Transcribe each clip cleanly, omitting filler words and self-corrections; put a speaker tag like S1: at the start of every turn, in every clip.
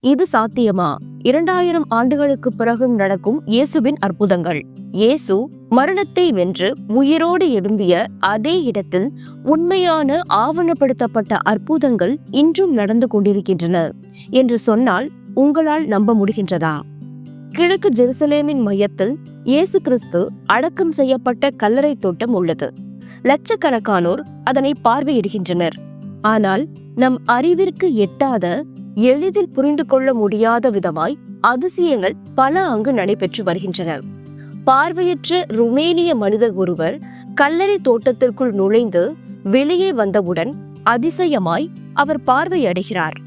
S1: இது சாத்தியமா? 2000 ஆண்டுகளுக்கு பிறகும் நடக்கும் இயேசுவின் அற்புதங்கள். இயேசு மரணத்தை வென்று உயிரோடு எழும்பிய அதே இடத்தில் உண்மையான ஆவணப்படுத்தப்பட்ட அற்புதங்கள் இன்றும் நடந்து கொண்டிருக்கின்றன என்று சொன்னால் உங்களால் நம்ப முடிகின்றதா? கிழக்கு ஜெருசலேமின் மையத்தில் இயேசு கிறிஸ்து அடக்கம் செய்யப்பட்ட கல்லறை தோட்டம் உள்ளது. லட்சக்கணக்கானோர் அதனை பார்வையிடுகின்றனர். ஆனால் நம் அறிவிற்கு எட்டாத, எளிதில் புரிந்து கொள்ள முடியாத விதமாய் அதிசயங்கள் பல அங்கு நடைபெற்று வருகின்றன. பார்வையற்ற ருமேனிய மனிதர் ஒருவர் கல்லறை தோட்டத்திற்குள் நுழைந்து வெளியே வந்தவுடன் அதிசயமாய் அவர் பார்வையடைகிறார்.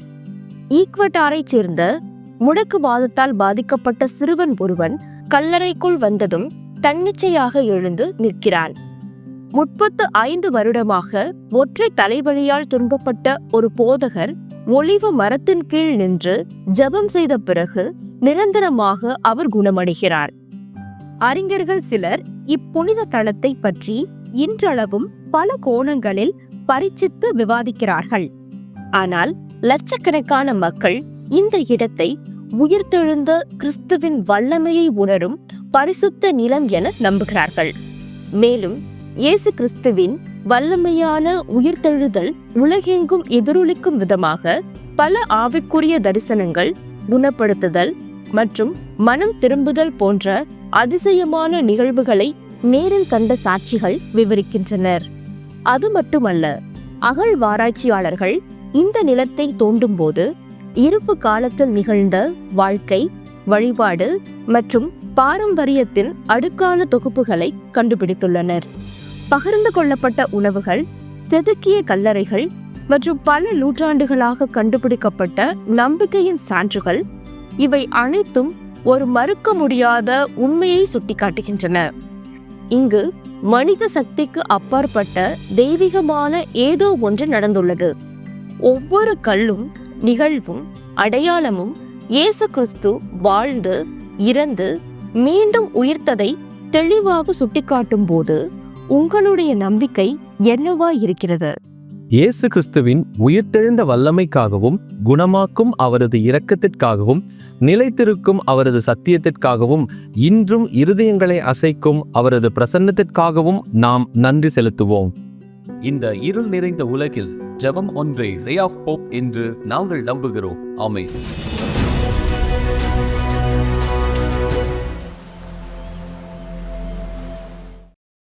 S1: ஈக்வடாரை சேர்ந்த முடக்குவாதத்தால் பாதிக்கப்பட்ட சிறுவன் ஒருவன் கல்லறைக்குள் வந்ததும் தன்னிச்சையாக எழுந்து நிற்கிறான். 35 வருடமாக ஒற்றை தலைவலியால் துன்பப்பட்ட ஒரு போதகர் ஒலிவ மரத்தின் கீழ் நின்று ஜெபம் செய்த பிறகு நிரந்தரமாக அவர் குணமடைகிறார்.
S2: அறிஞர்கள் சிலர் இப்புனித தலத்தை பற்றி இன்றளவும் பல கோணங்களில் பரிசித்து விவாதிக்கிறார்கள்.
S1: ஆனால் லட்சக்கணக்கான மக்கள் இந்த இடத்தை உயிர்த்தெழுந்த கிறிஸ்துவின் வல்லமையை உணரும் பரிசுத்த நிலம் என நம்புகிறார்கள். மேலும் இயேசு கிறிஸ்துவின் வல்லமையான உயிர்த்தெழுதல் உலகெங்கும் எதிரொலிக்கும் விதமாக பல ஆவிக்குரிய தரிசனங்கள், குணப்படுத்துதல் மற்றும் மனம் திரும்புதல் போன்ற அதிசயமான நிகழ்வுகளை நேரில் கண்ட சாட்சிகள் விவரிக்கின்றனர். அது மட்டுமல்ல, அகழ்வாராய்ச்சியாளர்கள் இந்த நிலத்தை தோண்டும் போது இருப்பு காலத்தில் நிகழ்ந்த வாழ்க்கை, வழிபாடு மற்றும் பாரம்பரியத்தின் அடுக்கான தொகுப்புகளை கண்டுபிடித்துள்ளனர். பகிர்ந்து கொள்ளப்பட்ட உணவுகள், செதுக்கிய கல்லறைகள் மற்றும் பல நூற்றாண்டுகளாக கண்டுபிடிக்கப்பட்ட நம்பிக்கையின் சான்றுகள், இவை அனைத்தும் ஒரு மறுக்க முடியாத உண்மையை சுட்டிக்காட்டுகின்றன. இங்கு மனித சக்திக்கு அப்பாற்பட்ட தெய்வீகமான ஏதோ ஒன்று நடந்துள்ளது. ஒவ்வொரு கல்லும், நிகழ்வும், அடையாளமும் இயேசு கிறிஸ்து வாழ்ந்து, இறந்து, மீண்டும் உயிர்த்ததை தெளிவாக சுட்டிக்காட்டும் போது உங்களுடைய நம்பிக்கை என்னவாய் இருக்கிறது?
S3: இயேசு கிறிஸ்துவின் உயிர்த்தெழுந்த வல்லமைக்காகவும், குணமாக்கும் அவரது இரக்கத்திற்காகவும், நிலைத்திருக்கும் அவரது சத்தியத்திற்காகவும், இன்றும் இருதயங்களை அசைக்கும் அவரது பிரசன்னத்திற்காகவும் நாம் நன்றி செலுத்துவோம்.
S4: இந்த இருள் நிறைந்த உலகில் ஜெபம் ஒன்றே ரே ஆஃப் ஹோப் என்று நாங்கள் நம்புகிறோம். ஆமென்.